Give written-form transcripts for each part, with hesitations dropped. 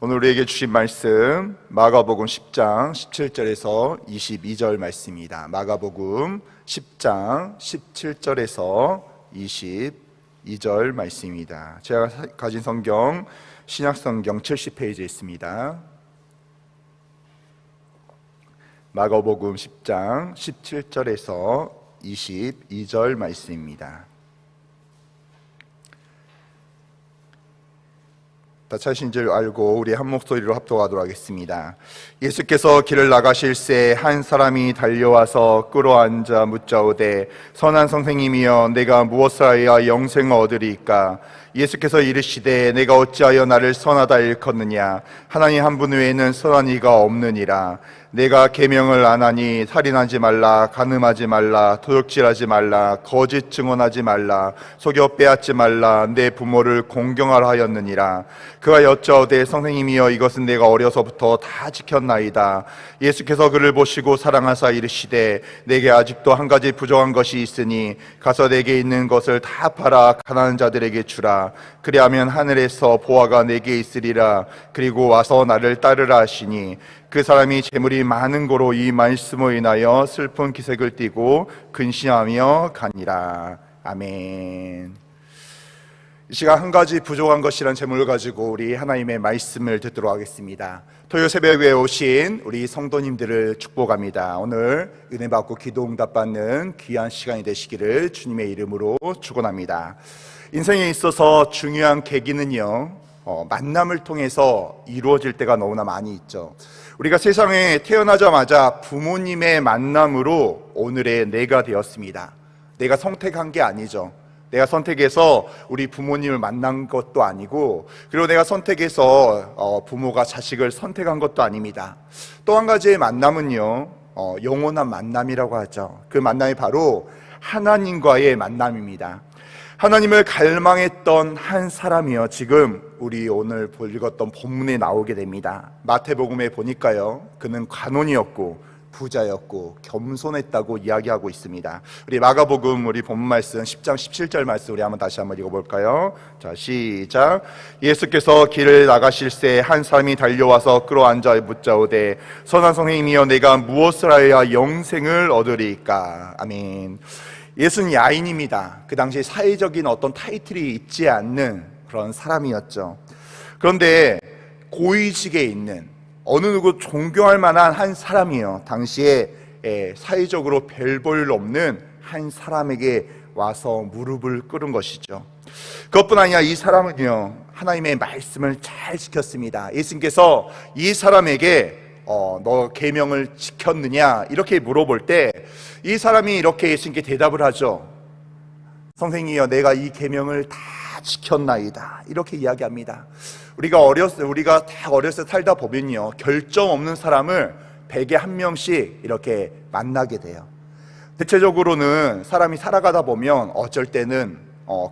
오늘 우리에게 주신 말씀 마가복음 10장 17절에서 22절 말씀입니다. 마가복음 10장 17절에서 22절 말씀입니다. 제가 가진 성경 신약성경 70페이지에 있습니다. 마가복음 10장 17절에서 22절 말씀입니다. 다 찾으신 줄 알고 우리 한 목소리로 합독하도록 하겠습니다. 예수께서 길을 나가실새 한 사람이 달려와서 끌어앉아 묻자오되 선한 선생님이여 내가 무엇을 하여야 영생을 얻으리이까? 예수께서 이르시되 내가 어찌하여 나를 선하다 일컫느냐? 하나님 한 분 외에는 선한 이가 없느니라. 내가 계명을 안 하니 살인하지 말라, 간음하지 말라, 도둑질하지 말라, 거짓 증언하지 말라, 속여 빼앗지 말라, 내 부모를 공경하라 하였느니라. 그가 여짜오되 선생님이여 이것은 내가 어려서부터 다 지켰나이다. 예수께서 그를 보시고 사랑하사 이르시되 내게 아직도 한 가지 부족한 것이 있으니 가서 내게 있는 것을 다 팔아 가난한 자들에게 주라. 그리하면 하늘에서 보화가 내게 있으리라. 그리고 와서 나를 따르라 하시니 그 사람이 재물이 많은 고로 이 말씀으로 인하여 슬픈 기색을 띠고 근심하며 가니라. 아멘. 이 시간 한 가지 부족한 것이란 제목을 가지고 우리 하나님의 말씀을 듣도록 하겠습니다. 토요 새벽에 오신 우리 성도님들을 축복합니다. 오늘 은혜 받고 기도 응답 받는 귀한 시간이 되시기를 주님의 이름으로 축원합니다. 인생에 있어서 중요한 계기는요, 만남을 통해서 이루어질 때가 너무나 많이 있죠. 우리가 세상에 태어나자마자 부모님의 만남으로 오늘의 내가 되었습니다. 내가 선택한 게 아니죠. 내가 선택해서 우리 부모님을 만난 것도 아니고, 그리고 내가 선택해서 부모가 자식을 선택한 것도 아닙니다. 또 한 가지의 만남은요, 영원한 만남이라고 하죠. 그 만남이 바로 하나님과의 만남입니다. 하나님을 갈망했던 한 사람이요, 지금 우리 오늘 읽었던 본문에 나오게 됩니다. 마태복음에 보니까요, 그는 관원이었고 부자였고 겸손했다고 이야기하고 있습니다. 우리 마가복음 우리 본문 말씀 10장 17절 말씀 우리 다시 한번 읽어볼까요? 자, 시작. 예수께서 길을 나가실새 한 사람이 달려와서 끌어앉아 묻자오되 선한 선생님이여 내가 무엇을 하여야 영생을 얻으리이까? 아멘. 예수는 야인입니다. 그 당시에 사회적인 어떤 타이틀이 있지 않는 그런 사람이었죠. 그런데 고위직에 있는 어느 누구 존경할 만한 한 사람이요, 당시에 사회적으로 별 볼 없는 한 사람에게 와서 무릎을 꿇은 것이죠. 그것뿐 아니라 이 사람은요, 하나님의 말씀을 잘 지켰습니다. 예수님께서 이 사람에게 너 계명을 지켰느냐 이렇게 물어볼 때 이 사람이 이렇게 예수님께 대답을 하죠. 선생님이여 내가 이 계명을 다 지켰나이다 이렇게 이야기합니다. 우리가 다 어렸을 때 살다 보면요, 결정 없는 사람을 100에 한 명씩 이렇게 만나게 돼요. 대체적으로는 사람이 살아가다 보면 어쩔 때는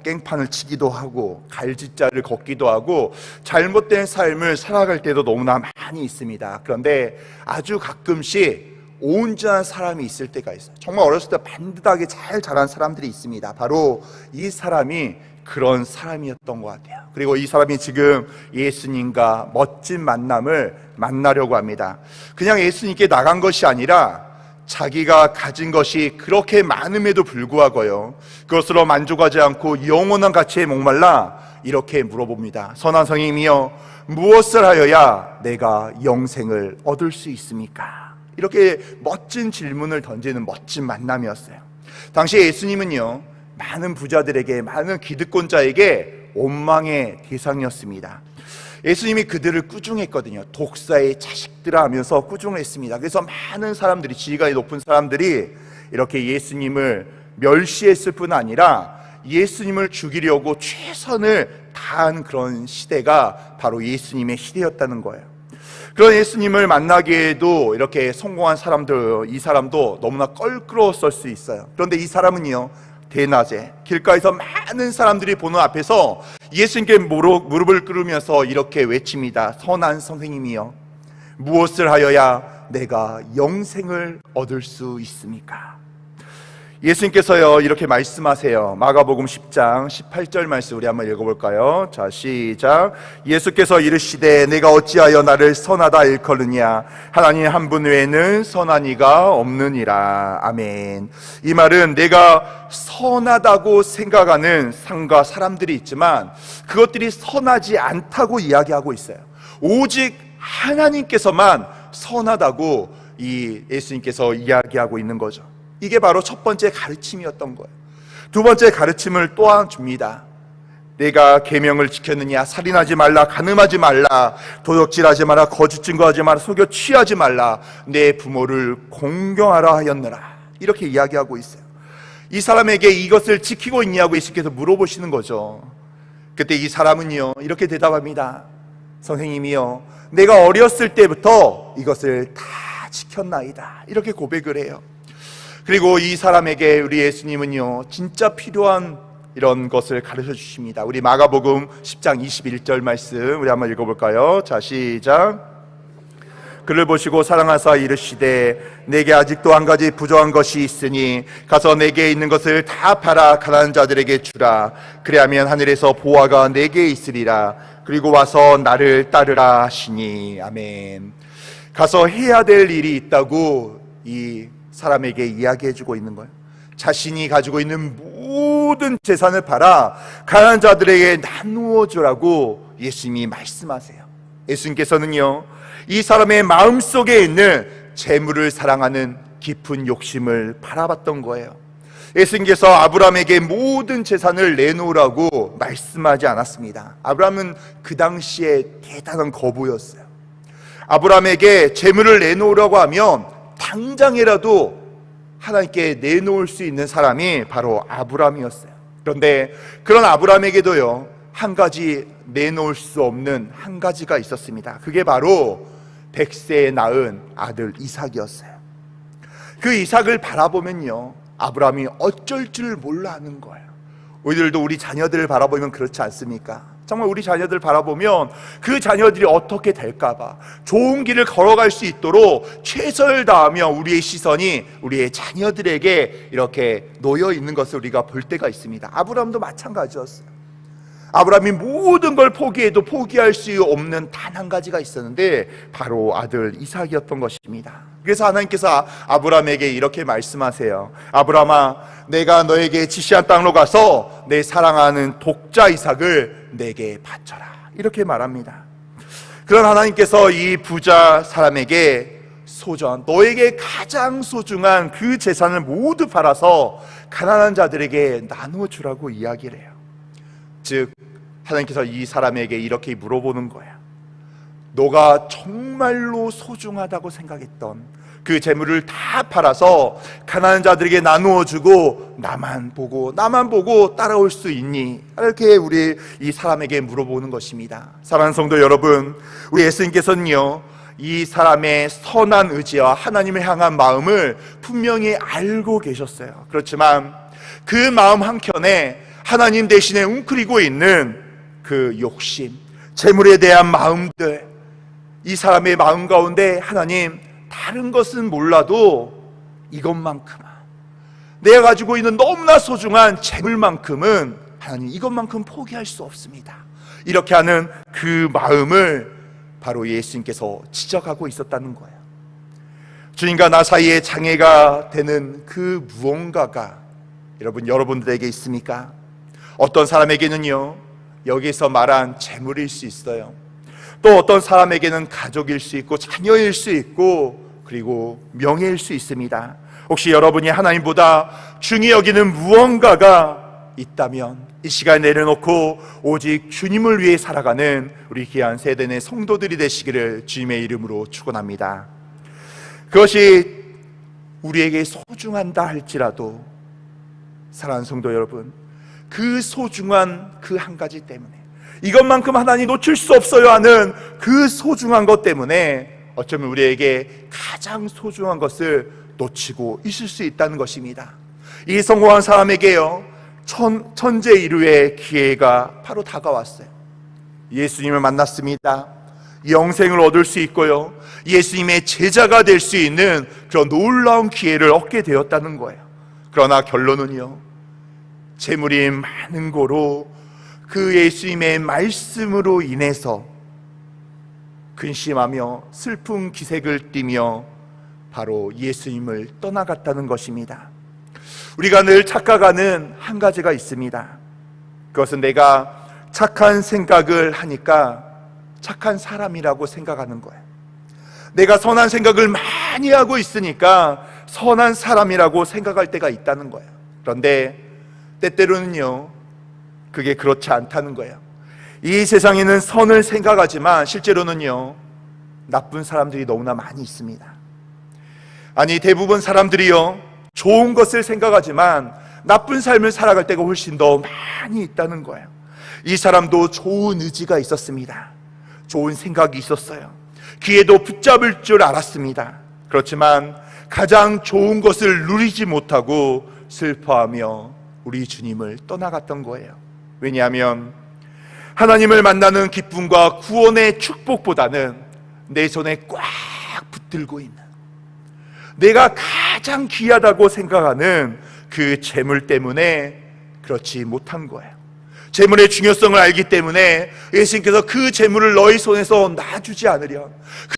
깽판을 치기도 하고 갈짓자를 걷기도 하고 잘못된 삶을 살아갈 때도 너무나 많이 있습니다. 그런데 아주 가끔씩 온전한 사람이 있을 때가 있어요. 정말 어렸을 때 반듯하게 잘 자란 사람들이 있습니다. 바로 이 사람이 그런 사람이었던 것 같아요. 그리고 이 사람이 지금 예수님과 멋진 만남을 만나려고 합니다. 그냥 예수님께 나간 것이 아니라 자기가 가진 것이 그렇게 많음에도 불구하고요, 그것으로 만족하지 않고 영원한 가치에 목말라 이렇게 물어봅니다. 선한 선생님이여 무엇을 하여야 내가 영생을 얻을 수 있습니까? 이렇게 멋진 질문을 던지는 멋진 만남이었어요. 당시 예수님은요, 많은 부자들에게, 많은 기득권자에게 원망의 대상이었습니다. 예수님이 그들을 꾸중했거든요. 독사의 자식들아 하면서 꾸중을 했습니다. 그래서 많은 사람들이, 지위가 높은 사람들이 이렇게 예수님을 멸시했을 뿐 아니라 예수님을 죽이려고 최선을 다한 그런 시대가 바로 예수님의 시대였다는 거예요. 그런 예수님을 만나기에도 이렇게 성공한 사람들, 이 사람도 너무나 껄끄러웠을 수 있어요. 그런데 이 사람은요, 대낮에 길가에서 많은 사람들이 보는 앞에서 예수님께 무릎을 꿇으면서 이렇게 외칩니다. 선한 선생님이여 무엇을 하여야 내가 영생을 얻을 수 있습니까? 예수님께서요 이렇게 말씀하세요. 마가복음 10장 18절 말씀 우리 한번 읽어볼까요? 자, 시작. 예수께서 이르시되 내가 어찌하여 나를 선하다 일컬으냐? 하나님 한 분 외에는 선한 이가 없느니라. 아멘. 이 말은 내가 선하다고 생각하는 상과 사람들이 있지만 그것들이 선하지 않다고 이야기하고 있어요. 오직 하나님께서만 선하다고 이 예수님께서 이야기하고 있는 거죠. 이게 바로 첫 번째 가르침이었던 거예요. 두 번째 가르침을 또한 줍니다. 내가 계명을 지켰느냐? 살인하지 말라, 간음하지 말라, 도둑질하지 마라, 거짓 증거하지 마라, 속여 취하지 말라, 내 부모를 공경하라 하였느라. 이렇게 이야기하고 있어요. 이 사람에게 이것을 지키고 있냐고 예수께서 물어보시는 거죠. 그때 이 사람은요 이렇게 대답합니다. 선생님이요, 내가 어렸을 때부터 이것을 다 지켰나이다. 이렇게 고백을 해요. 그리고 이 사람에게 우리 예수님은요 진짜 필요한 이런 것을 가르쳐 주십니다. 우리 마가복음 10장 21절 말씀 우리 한번 읽어볼까요? 자, 시작. 그를 보시고 사랑하사 이르시되 내게 아직도 한 가지 부족한 것이 있으니 가서 내게 있는 것을 다 팔아 가난한 자들에게 주라. 그리하면 하늘에서 보화가 내게 있으리라. 그리고 와서 나를 따르라 하시니. 아멘. 가서 해야 될 일이 있다고 이 사람에게 이야기해주고 있는 거예요. 자신이 가지고 있는 모든 재산을 팔아 가난한 자들에게 나누어 주라고 예수님이 말씀하세요. 예수님께서는요 이 사람의 마음속에 있는 재물을 사랑하는 깊은 욕심을 바라봤던 거예요. 예수님께서 아브라함에게 모든 재산을 내놓으라고 말씀하지 않았습니다. 아브라함은 그 당시에 대단한 거부였어요. 아브라함에게 재물을 내놓으라고 하면 당장이라도 하나님께 내놓을 수 있는 사람이 바로 아브라함이었어요. 그런데 그런 아브라함에게도요 한 가지 내놓을 수 없는 한 가지가 있었습니다. 그게 바로 100세에 낳은 아들 이삭이었어요. 그 이삭을 바라보면요 아브라함이 어쩔 줄 몰라 하는 거예요. 우리들도 우리 자녀들을 바라보면 그렇지 않습니까? 정말 우리 자녀들 바라보면 그 자녀들이 어떻게 될까봐 좋은 길을 걸어갈 수 있도록 최선을 다하며 우리의 시선이 우리의 자녀들에게 이렇게 놓여 있는 것을 우리가 볼 때가 있습니다. 아브라함도 마찬가지였어요. 아브라함이 모든 걸 포기해도 포기할 수 없는 단 한 가지가 있었는데 바로 아들 이삭이었던 것입니다. 그래서 하나님께서 아브라함에게 이렇게 말씀하세요. 아브라함아, 내가 너에게 지시한 땅으로 가서 내 사랑하는 독자 이삭을 내게 바쳐라. 이렇게 말합니다. 그런 하나님께서 이 부자 사람에게 소중한, 너에게 가장 소중한 그 재산을 모두 팔아서 가난한 자들에게 나누어 주라고 이야기를 해요. 즉 하나님께서 이 사람에게 이렇게 물어보는 거야. 너가 정말로 소중하다고 생각했던 그 재물을 다 팔아서 가난한 자들에게 나누어 주고 나만 보고 따라올 수 있니? 이렇게 우리 이 사람에게 물어보는 것입니다. 사랑하는 성도 여러분, 우리 예수님께서는요 이 사람의 선한 의지와 하나님을 향한 마음을 분명히 알고 계셨어요. 그렇지만 그 마음 한켠에 하나님 대신에 웅크리고 있는 그 욕심, 재물에 대한 마음들, 이 사람의 마음 가운데 하나님, 다른 것은 몰라도 이것만큼은, 내가 가지고 있는 너무나 소중한 재물만큼은 하나님 이것만큼 포기할 수 없습니다. 이렇게 하는 그 마음을 바로 예수님께서 지적하고 있었다는 거예요. 주님과 나 사이에 장애가 되는 그 무언가가 여러분들에게 있습니까? 어떤 사람에게는요 여기서 말한 재물일 수 있어요. 또 어떤 사람에게는 가족일 수 있고 자녀일 수 있고 그리고 명예일 수 있습니다. 혹시 여러분이 하나님보다 중히 여기는 무언가가 있다면 이 시간 내려놓고 오직 주님을 위해 살아가는 우리 귀한 세대 내 성도들이 되시기를 주님의 이름으로 축원합니다. 그것이 우리에게 소중한다 할지라도 사랑하는 성도 여러분, 그 소중한 그 한 가지 때문에, 이것만큼 하나님 놓칠 수 없어요 하는 그 소중한 것 때문에 어쩌면 우리에게 가장 소중한 것을 놓치고 있을 수 있다는 것입니다. 이 성공한 사람에게요 천재일우의 기회가 바로 다가왔어요. 예수님을 만났습니다. 영생을 얻을 수 있고요 예수님의 제자가 될 수 있는 그런 놀라운 기회를 얻게 되었다는 거예요. 그러나 결론은요, 재물이 많은 고로 그 예수님의 말씀으로 인해서 근심하며 슬픈 기색을 띠며 바로 예수님을 떠나갔다는 것입니다. 우리가 늘 착각하는 한 가지가 있습니다. 그것은 내가 착한 생각을 하니까 착한 사람이라고 생각하는 거예요. 내가 선한 생각을 많이 하고 있으니까 선한 사람이라고 생각할 때가 있다는 거예요. 그런데 때때로는요, 그게 그렇지 않다는 거예요. 이 세상에는 선을 생각하지만 실제로는요, 나쁜 사람들이 너무나 많이 있습니다. 아니, 대부분 사람들이요, 좋은 것을 생각하지만 나쁜 삶을 살아갈 때가 훨씬 더 많이 있다는 거예요. 이 사람도 좋은 의지가 있었습니다. 좋은 생각이 있었어요. 기회도 붙잡을 줄 알았습니다. 그렇지만 가장 좋은 것을 누리지 못하고 슬퍼하며 우리 주님을 떠나갔던 거예요. 왜냐하면 하나님을 만나는 기쁨과 구원의 축복보다는 내 손에 꽉 붙들고 있는, 내가 가장 귀하다고 생각하는 그 재물 때문에 그렇지 못한 거예요. 재물의 중요성을 알기 때문에 예수님께서 그 재물을 너희 손에서 놔주지 않으려,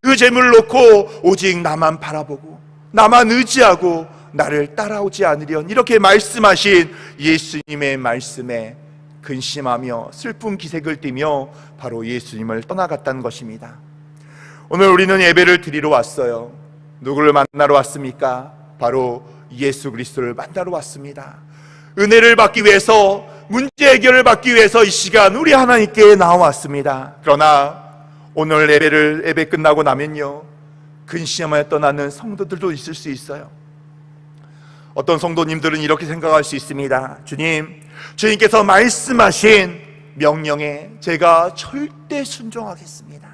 그 재물을 놓고 오직 나만 바라보고 나만 의지하고 나를 따라오지 않으련, 이렇게 말씀하신 예수님의 말씀에 근심하며 슬픈 기색을 띠며 바로 예수님을 떠나갔다는 것입니다. 오늘 우리는 예배를 드리러 왔어요. 누구를 만나러 왔습니까? 바로 예수 그리스도를 만나러 왔습니다. 은혜를 받기 위해서, 문제 해결을 받기 위해서 이 시간 우리 하나님께 나와왔습니다. 그러나 오늘 예배 끝나고 나면요, 근심하여 떠나는 성도들도 있을 수 있어요. 어떤 성도님들은 이렇게 생각할 수 있습니다. 주님께서 말씀하신 명령에 제가 절대 순종하겠습니다.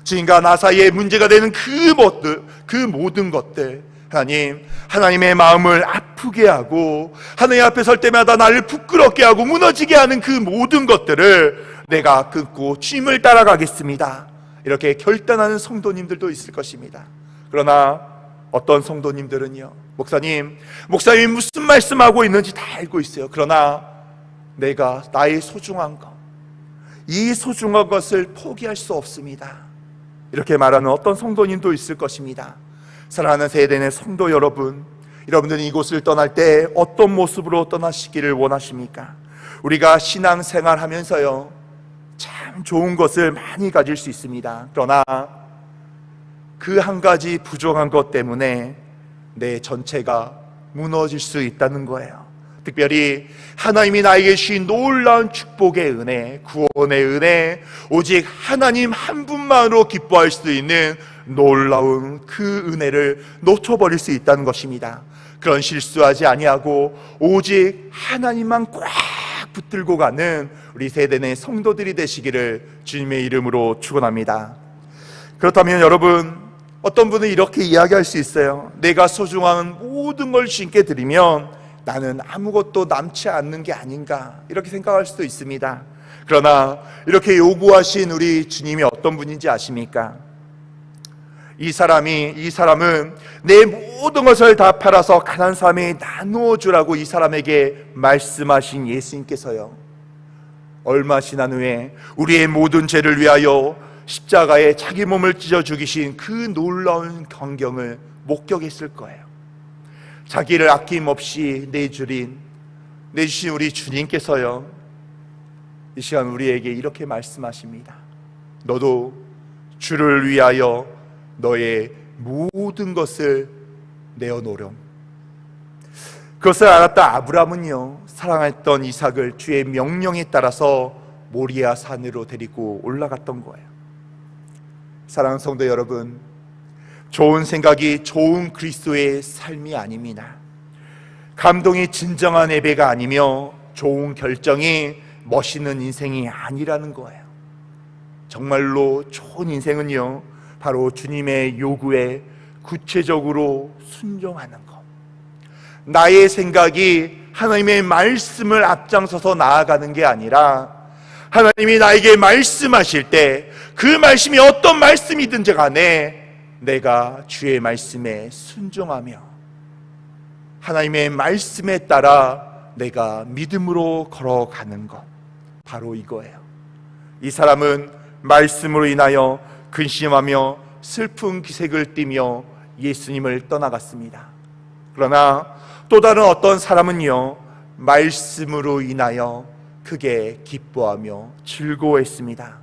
주님과 나 사이에 문제가 되는 그 모든 것들, 하나님의 마음을 아프게 하고 하나님 앞에 설 때마다 나를 부끄럽게 하고 무너지게 하는 그 모든 것들을 내가 끊고 주님을 따라가겠습니다, 이렇게 결단하는 성도님들도 있을 것입니다. 그러나 어떤 성도님들은요, 목사님 무슨 말씀하고 있는지 다 알고 있어요. 그러나 내가 나의 소중한 것, 이 소중한 것을 포기할 수 없습니다, 이렇게 말하는 어떤 성도님도 있을 것입니다. 사랑하는 세대의 성도 여러분, 여러분들은 이곳을 떠날 때 어떤 모습으로 떠나시기를 원하십니까? 우리가 신앙생활 하면서요, 참 좋은 것을 많이 가질 수 있습니다. 그러나 그 한 가지 부족한 것 때문에 내 전체가 무너질 수 있다는 거예요. 특별히 하나님이 나에게 주신 놀라운 축복의 은혜, 구원의 은혜, 오직 하나님 한 분만으로 기뻐할 수 있는 놀라운 그 은혜를 놓쳐버릴 수 있다는 것입니다. 그런 실수하지 아니하고 오직 하나님만 꽉 붙들고 가는 우리 세대 내 성도들이 되시기를 주님의 이름으로 축원합니다. 그렇다면 여러분, 어떤 분은 이렇게 이야기할 수 있어요. 내가 소중한 모든 걸 주님께 드리면 나는 아무것도 남지 않는 게 아닌가, 이렇게 생각할 수도 있습니다. 그러나 이렇게 요구하신 우리 주님이 어떤 분인지 아십니까? 이 사람은 내 모든 것을 다 팔아서 가난한 사람에 나누어 주라고 이 사람에게 말씀하신 예수님께서요, 얼마 지난 후에 우리의 모든 죄를 위하여 십자가에 자기 몸을 찢어 죽이신 그 놀라운 광경을 목격했을 거예요. 자기를 아낌없이 내주신 우리 주님께서요, 이 시간 우리에게 이렇게 말씀하십니다. 너도 주를 위하여 너의 모든 것을 내어놓으렴. 그것을 알았다 아브라함은요, 사랑했던 이삭을 주의 명령에 따라서 모리아 산으로 데리고 올라갔던 거예요. 사랑하는 성도 여러분, 좋은 생각이 좋은 그리스도의 삶이 아닙니다. 감동이 진정한 예배가 아니며 좋은 결정이 멋있는 인생이 아니라는 거예요. 정말로 좋은 인생은요, 바로 주님의 요구에 구체적으로 순종하는 것, 나의 생각이 하나님의 말씀을 앞장서서 나아가는 게 아니라 하나님이 나에게 말씀하실 때 그 말씀이 어떤 말씀이든지 간에 내가 주의 말씀에 순종하며 하나님의 말씀에 따라 내가 믿음으로 걸어가는 것, 바로 이거예요. 이 사람은 말씀으로 인하여 근심하며 슬픈 기색을 띠며 예수님을 떠나갔습니다. 그러나 또 다른 어떤 사람은요, 말씀으로 인하여 크게 기뻐하며 즐거워했습니다.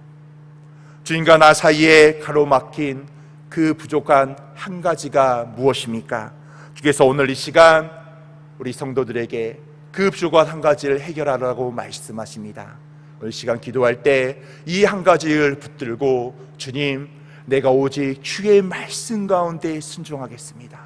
주님과 나 사이에 가로막힌 그 부족한 한 가지가 무엇입니까? 주께서 오늘 이 시간 우리 성도들에게 그 부족한 한 가지를 해결하라고 말씀하십니다. 오늘 시간 기도할 때 이 한 가지를 붙들고, 주님, 내가 오직 주의 말씀 가운데 순종하겠습니다.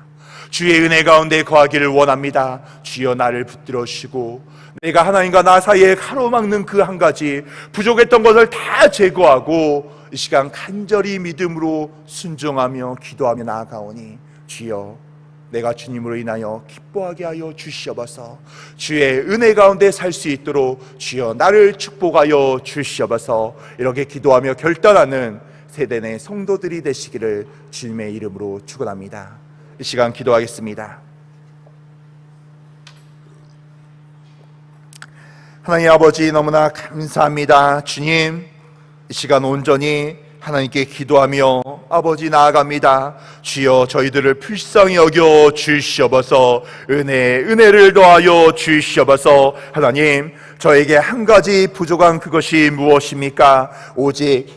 주의 은혜 가운데 거하기를 원합니다. 주여 나를 붙들어 주시고, 내가 하나님과 나 사이에 가로막는 그 한 가지 부족했던 것을 다 제거하고 이 시간 간절히 믿음으로 순종하며 기도하며 나아가오니, 주여 내가 주님으로 인하여 기뻐하게 하여 주시옵소서. 주의 은혜 가운데 살 수 있도록 주여 나를 축복하여 주시옵소서. 이렇게 기도하며 결단하는 세대 내 성도들이 되시기를 주님의 이름으로 축원합니다. 이 시간 기도하겠습니다. 하나님 아버지, 너무나 감사합니다. 주님, 이 시간 온전히 하나님께 기도하며 아버지 나아갑니다. 주여 저희들을 불쌍히 여겨 주시옵소서. 은혜를 더하여 주시옵소서. 하나님, 저에게 한 가지 부족한 그것이 무엇입니까? 오직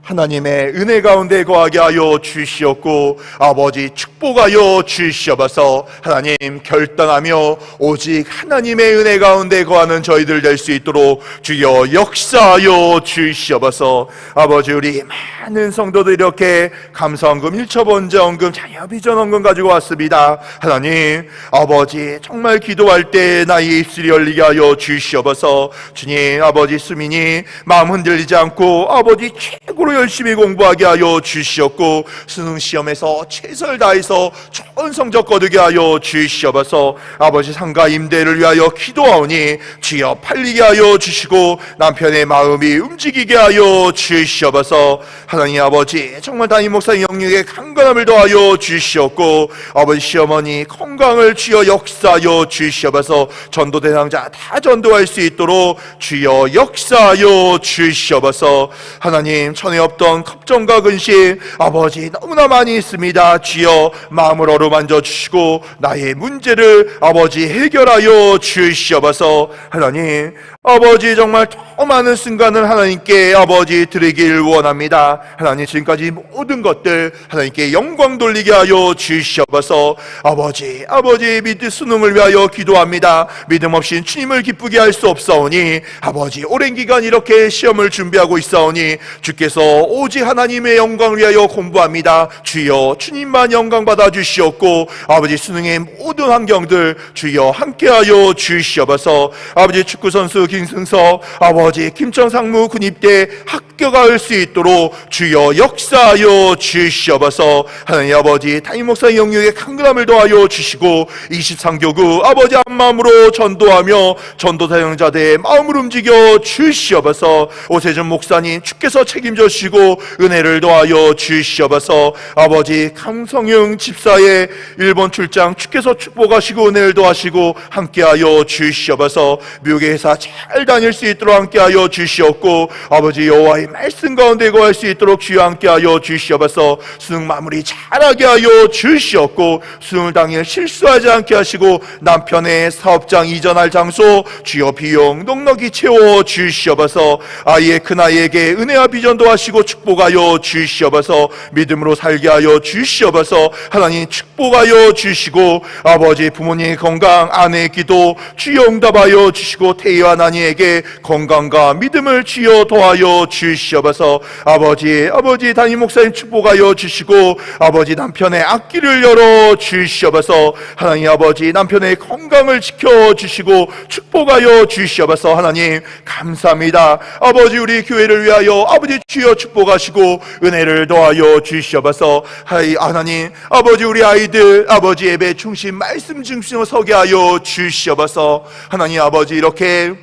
하나님의 은혜 가운데 거하게 하여 주시옵고, 아버지 축복하여 주시옵소서. 하나님, 결단하며 오직 하나님의 은혜 가운데 거하는 저희들 될 수 있도록 주여 역사하여 주시옵소서. 아버지, 우리 많은 성도들 이렇게 감사헌금, 일처번제헌금, 자녀비전헌금 가지고 왔습니다. 하나님 아버지, 정말 기도할 때 나의 입술이 열리게 하여 주시옵소서. 주님, 아버지 수민이 마음 흔들리지 않고 아버지 최고로 열심히 공부하게 하여 주시옵고, 수능시험에서 최선을 다해서 좋은 성적 거두게 하여 주시옵소서. 아버지, 상가 임대를 위하여 기도하오니 주여 팔리게 하여 주시고 남편의 마음이 움직이게 하여 주시옵소서. 하나님 아버지, 정말 담임 목사님 영역에 강건함을 더하여 주시옵고, 아버지 시어머니 건강을 주여 역사하여 주시옵소서. 전도 대상자 다 전도할 수 있도록 주여 역사하여 주시옵소서. 하나님, 전에 없던 걱정과 근심 아버지 너무나 많이 있습니다. 주여 마음을 어루만져 주시고 나의 문제를 아버지 해결하여 주시옵소서. 하나님 아버지, 정말 더 많은 순간을 하나님께 아버지 드리길 원합니다. 하나님, 지금까지 모든 것들 하나님께 영광 돌리게 하여 주시옵소서. 아버지 믿음 수능을 위하여 기도합니다. 믿음 없이 주님을 기쁘게 할 수 없사오니, 아버지 오랜 기간 이렇게 시험을 준비하고 있사오니 주께서 오직 하나님의 영광을 위하여 공부합니다. 주여 주님만 영광 받아 주시옵고, 아버지 수능의 모든 환경들 주여 함께하여 주시옵소서. 아버지 축구선수 김승석, 아버지 김천상무 군입대 합격할 수 있도록 주여 역사하여 주시옵소서. 하나님 아버지, 담임 목사 영역에 강건함을 더하여 주시고 23교구 아버지 한마음으로 전도하며 전도 사역자들의 마음을 움직여 주시옵소서. 오세준 목사님 주께서 책임져 주시고 은혜를 더하여 주시옵소서. 아버지 강성영 집사의 일본 출장 주께서 축복하시고 은혜를 더하시고 함께하여 주시옵소서. 미국의 회사 잘 다닐 수 있도록 함께하여 주시옵고, 아버지 여호와의 말씀 가운데 거할 수 있도록 주여 함께하여 주시옵소서. 수능 마무리 잘하게 하여 주시옵고, 수능 당일 실수하지 않게 하시고 남편의 사업장 이전할 장소 주여 비용 넉넉히 채워 주시옵소서. 아이의 큰아이에게 은혜와 비전도 하시고 축복하여 주시옵소서. 믿음으로 살게 하여 주시옵소서. 하나님 축복하여 주시고, 아버지 부모님의 건강, 아내의 기도 주여 응답하여 주시고, 태희와 나니에게 건강과 믿음을 주여 더하여 주시옵소서. 아버지 담임 목사님 축복하여 주시고, 아버지 남편의 앞길을 열어 주시옵소서. 하나님 아버지 남편의 건강을 지켜 주시고 축복하여 주시옵소서. 하나님 감사합니다. 아버지 우리 교회를 위하여 아버지 주여 축복하시고 은혜를 더하여 주시옵소서. 하나님 아버지 우리 아이들 아버지 예배 중심 말씀 중심으로 서게 하여 주시옵소서. 하나님 아버지, 이렇게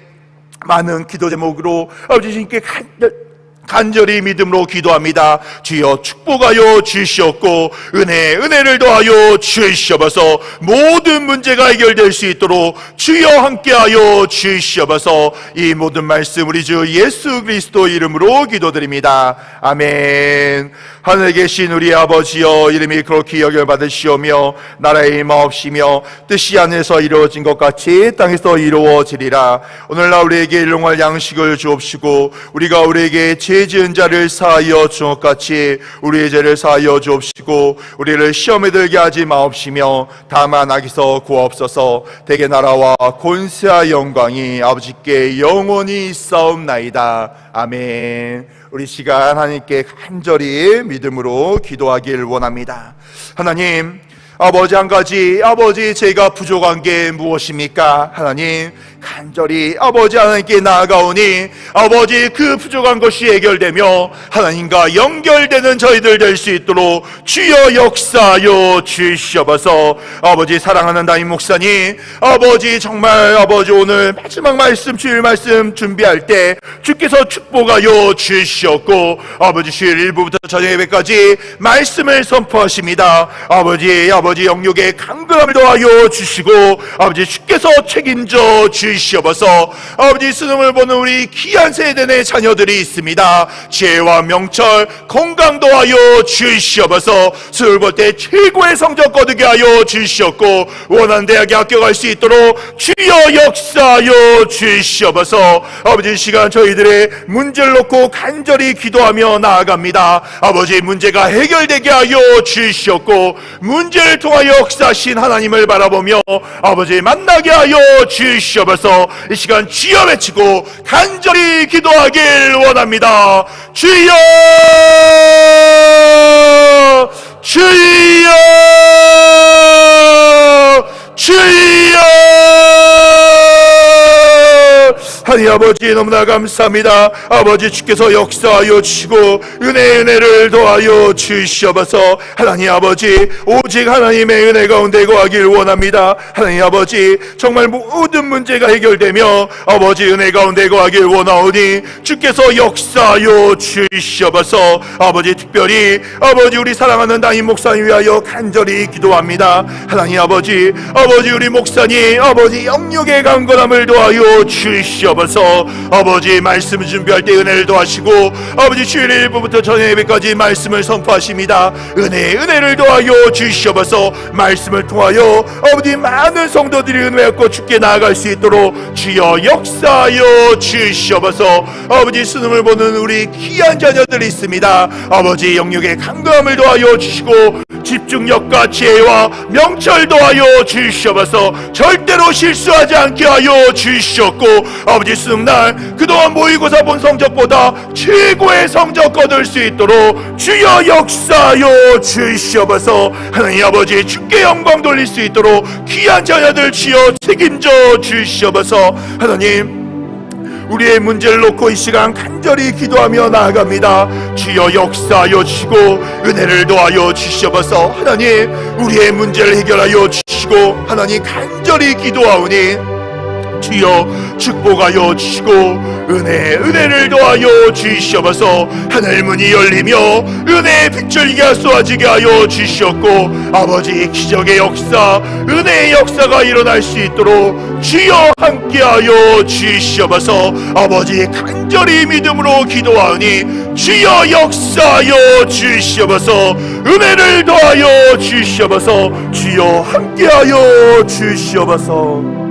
많은 기도 제목으로 아버지 주님께 간절히 믿음으로 기도합니다. 주여 축복하여 주시옵고 은혜를 더하여 주시옵소서. 모든 문제가 해결될 수 있도록 주여 함께하여 주시옵소서. 이 모든 말씀 우리 주 예수 그리스도 이름으로 기도드립니다. 아멘. 하늘에 계신 우리 아버지여, 이름이 그렇게 여겨받으시오며 나라의 임하옵시며 뜻이 하늘에서 이루어진 것 같이 땅에서 이루어지리라. 오늘날 우리에게 일용할 양식을 주옵시고 우리가 우리에게 죄 지은 자를 사하여 준 것 같이 우리의 죄를 사하여 주옵시고 우리를 시험에 들게 하지 마옵시며 다만 악에서 구하옵소서. 대개 나라와 권세와 영광이 아버지께 영원히 있사옵나이다. 아멘. 우리 시간 하나님께 간절히 믿음으로 기도하길 원합니다. 하나님, 아버지, 한 가지, 아버지, 제가 부족한 게 무엇입니까? 하나님, 간절히 아버지 하나님께 나아가오니 아버지 그 부족한 것이 해결되며 하나님과 연결되는 저희들 될 수 있도록 주여 역사하여 주시옵소서. 아버지, 사랑하는 담임 목사님, 아버지 정말 아버지 오늘 마지막 말씀, 주일 말씀 준비할 때 주께서 축복하여 주시옵고 아버지 주일 1부부터 저녁 예배까지 말씀을 선포하십니다. 아버지 영육의 강건함을 더하여 주시고 아버지 주께서 책임져 주시옵소서. 아버지 수능을 보는 우리 귀한 세대 내 자녀들이 있습니다. 지혜와 명철 건강 더하여 주시옵소서. 수능 볼 때 최고의 성적 거두게 하여 주시옵고 원하는 대학에 합격할 수 있도록 주여 역사하여 주시옵소서. 아버지 시간 저희들의 문제를 놓고 간절히 기도하며 나아갑니다. 아버지 문제가 해결되게 하여 주시옵고 문제를 통하여 역사하신 하나님을 바라보며 아버지 만나게 하여 주시옵소서. 이 시간 주여 외치고 간절히 기도하길 원합니다. 주여, 주여, 주여. 하나님 아버지 너무나 감사합니다. 아버지 주께서 역사하여 주시고 은혜를 더하여 주시옵소서. 하나님 아버지 오직 하나님의 은혜 가운데 거하길 원합니다. 하나님 아버지 정말 모든 문제가 해결되며 아버지 은혜 가운데 거하길 원하오니 주께서 역사하여 주시옵소서. 아버지 특별히 아버지 우리 사랑하는 담임 목사님 위하여 간절히 기도합니다. 하나님 아버지 우리 목사님 아버지 영육의 강건함을 더하여 주시옵소서. 아버지 말씀 준비할 때 은혜를 더하시고 아버지 주일 1부부터 저녁 예배까지 말씀을 선포하십니다. 은혜를 더하여 주시옵소서. 말씀을 통하여 아버지 많은 성도들이 은혜 얻고 주께 나아갈 수 있도록 주여 역사하여 주시옵소서. 아버지 수능을 보는 우리 귀한 자녀들이 있습니다. 아버지 영육의 강건함을 더하여 주시고 집중력과 지혜와 명철 더하여 주시옵소서. 절대로 실수하지 않게 하여 주시옵고 아버지 수능날 그동안 모의고사 본 성적보다 최고의 성적 거둘 수 있도록 주여 역사하여 주시옵소서. 하나님 아버지 주께 영광 돌릴 수 있도록 귀한 자녀들 주여 책임져 주시옵소서. 하나님 우리의 문제를 놓고 이 시간 간절히 기도하며 나아갑니다. 주여 역사하여 주시고 은혜를 더하여 주시옵소서. 하나님 우리의 문제를 해결하여 주시고 하나님 간절히 기도하오니 주여 축복하여 주시고 은혜를 더하여 주시옵소서. 하늘문이 열리며 은혜의 빛을 쏘아지게 하여 주시옵고 아버지 기적의 역사 은혜의 역사가 일어날 수 있도록 주여 함께하여 주시옵소서. 아버지 간절히 믿음으로 기도하오니 주여 역사하여 주시옵소서. 은혜를 더하여 주시옵소서. 주여 함께하여 주시옵소서.